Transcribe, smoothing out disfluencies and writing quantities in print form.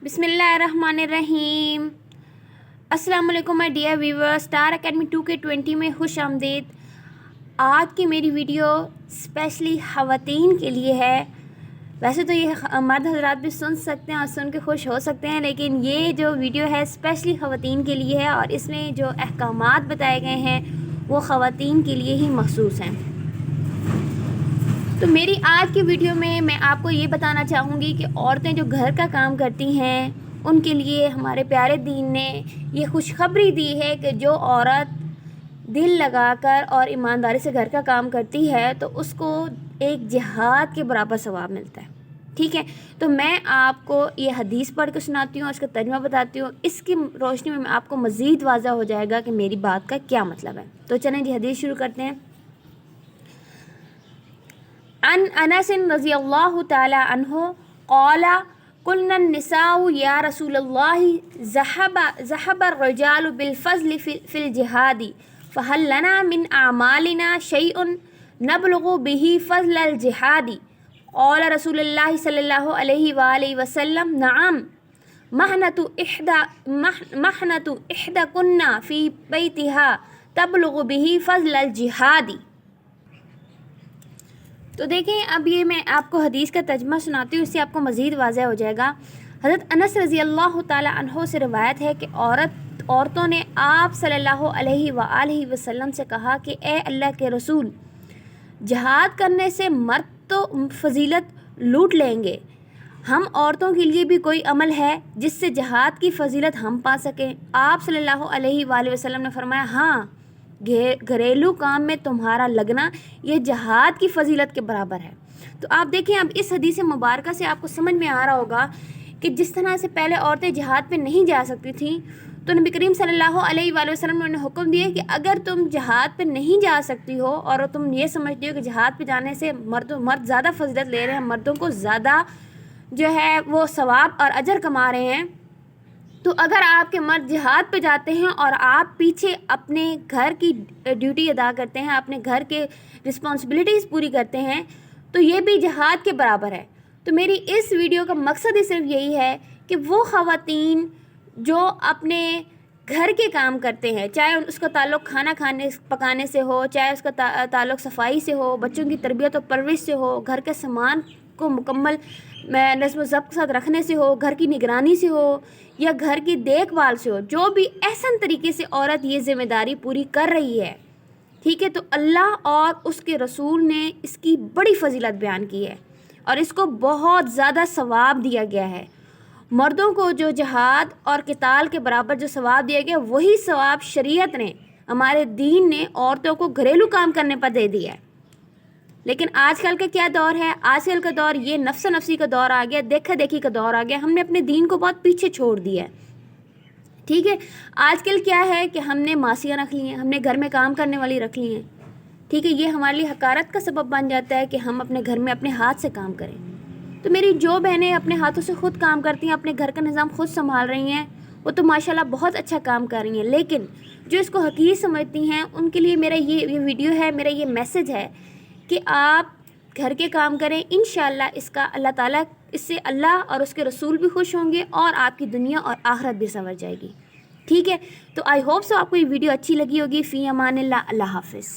بسم اللہ الرحمن الرحیم۔ السلام علیکم my dear viewers, star academy 2K20 میں خوش آمدید۔ آج کی میری ویڈیو اسپیشلی خواتین کے لیے ہے۔ ویسے تو یہ مرد حضرات بھی سن سکتے ہیں اور سن کے خوش ہو سکتے ہیں، لیکن یہ جو ویڈیو ہے اسپیشلی خواتین کے لیے ہے اور اس میں جو احکامات بتائے گئے ہیں وہ خواتین کے لیے ہی مخصوص ہیں۔ تو میری آج کی ویڈیو میں آپ کو یہ بتانا چاہوں گی کہ عورتیں جو گھر کا کام کرتی ہیں ان کے لیے ہمارے پیارے دین نے یہ خوشخبری دی ہے کہ جو عورت دل لگا کر اور ایمانداری سے گھر کا کام کرتی ہے تو اس کو ایک جہاد کے برابر ثواب ملتا ہے۔ ٹھیک ہے، تو میں آپ کو یہ حدیث پڑھ کے سناتی ہوں، اس کا ترجمہ بتاتی ہوں۔ اس کی روشنی میں آپ کو مزید واضح ہو جائے گا کہ میری بات کا کیا مطلب ہے۔ تو چلیں جی حدیث شروع کرتے ہیں۔ عن انس رضی اللہ تعالی عنہ قال قلنا النساء یا رسول اللہ ذهب الرجال بالفضل في الجهاد فهل لنا من اعمالنا شيء نبلغ به فضل الجهاد؟ قال رسول اللہ صلی اللہ علیہ وآلہ وسلم نعم محنة احدكن في بيتها تبلغ به فضل الجهاد۔ تو دیکھیں، اب یہ میں آپ کو حدیث کا ترجمہ سناتی ہوں، اس سے آپ کو مزید واضح ہو جائے گا۔ حضرت انس رضی اللہ تعالی عنہ سے روایت ہے کہ عورتوں نے آپ صلی اللہ علیہ وآلہ وسلم سے کہا کہ اے اللہ کے رسول، جہاد کرنے سے مرد تو فضیلت لوٹ لیں گے، ہم عورتوں کے لیے بھی کوئی عمل ہے جس سے جہاد کی فضیلت ہم پا سکیں؟ آپ صلی اللہ علیہ وآلہ وسلم نے فرمایا ہاں، گھریلو کام میں تمہارا لگنا یہ جہاد کی فضیلت کے برابر ہے۔ تو آپ دیکھیں، اب اس حدیث مبارکہ سے آپ کو سمجھ میں آ رہا ہوگا کہ جس طرح سے پہلے عورتیں جہاد پہ نہیں جا سکتی تھیں، تو نبی کریم صلی اللہ علیہ وآلہ وسلم نے حکم دیا کہ اگر تم جہاد پہ نہیں جا سکتی ہو اور تم یہ سمجھتی ہو کہ جہاد پہ جانے سے مرد زیادہ فضیلت لے رہے ہیں، مردوں کو زیادہ جو ہے وہ ثواب اور اجر کما رہے ہیں، تو اگر آپ کے مرد جہاد پہ جاتے ہیں اور آپ پیچھے اپنے گھر کی ڈیوٹی ادا کرتے ہیں، اپنے گھر کے رسپانسبلٹیز پوری کرتے ہیں، تو یہ بھی جہاد کے برابر ہے۔ تو میری اس ویڈیو کا مقصد ہی صرف یہی ہے کہ وہ خواتین جو اپنے گھر کے کام کرتے ہیں، چاہے اس کا تعلق کھانا پکانے سے ہو، چاہے اس کا تعلق صفائی سے ہو، بچوں کی تربیت و پرورش سے ہو، گھر کے سامان کو مکمل نظم و ضبط کے ساتھ رکھنے سے ہو، گھر کی نگرانی سے ہو یا گھر کی دیکھ بھال سے ہو، جو بھی احسن طریقے سے عورت یہ ذمہ داری پوری کر رہی ہے، ٹھیک ہے، تو اللہ اور اس کے رسول نے اس کی بڑی فضیلت بیان کی ہے اور اس کو بہت زیادہ ثواب دیا گیا ہے۔ مردوں کو جو جہاد اور قتال کے برابر جو ثواب دیا گیا، وہی ثواب شریعت نے، ہمارے دین نے عورتوں کو گھریلو کام کرنے پر دے دیا ہے۔ لیکن آج کل کا کیا دور ہے؟ آج کل کا دور یہ نفس نفسی کا دور آ گیا، دیکھا دیکھی کا دور آ گیا، ہم نے اپنے دین کو بہت پیچھے چھوڑ دیا ہے۔ ٹھیک ہے، آج کل کیا ہے کہ ہم نے ماسیاں رکھ لی ہیں، ہم نے گھر میں کام کرنے والی رکھ لی ہیں، ٹھیک ہے، یہ ہمارے لیے حقارت کا سبب بن جاتا ہے کہ ہم اپنے گھر میں اپنے ہاتھ سے کام کریں۔ تو میری جو بہنیں اپنے ہاتھوں سے خود کام کرتی ہیں، اپنے گھر کا نظام خود سنبھال رہی ہیں، وہ تو ماشاءاللہ بہت اچھا کام کر رہی ہیں، لیکن جو اس کو حقیر سمجھتی ہیں ان کے لیے میرا یہ ویڈیو ہے، میرا یہ میسج ہے کہ آپ گھر کے کام کریں، انشاءاللہ اس کا اللہ تعالیٰ، اس سے اللہ اور اس کے رسول بھی خوش ہوں گے اور آپ کی دنیا اور آخرت بھی سنور جائے گی۔ ٹھیک ہے، تو آئی ہوپ سو آپ کو یہ ویڈیو اچھی لگی ہوگی۔ فی امان اللہ، اللہ حافظ۔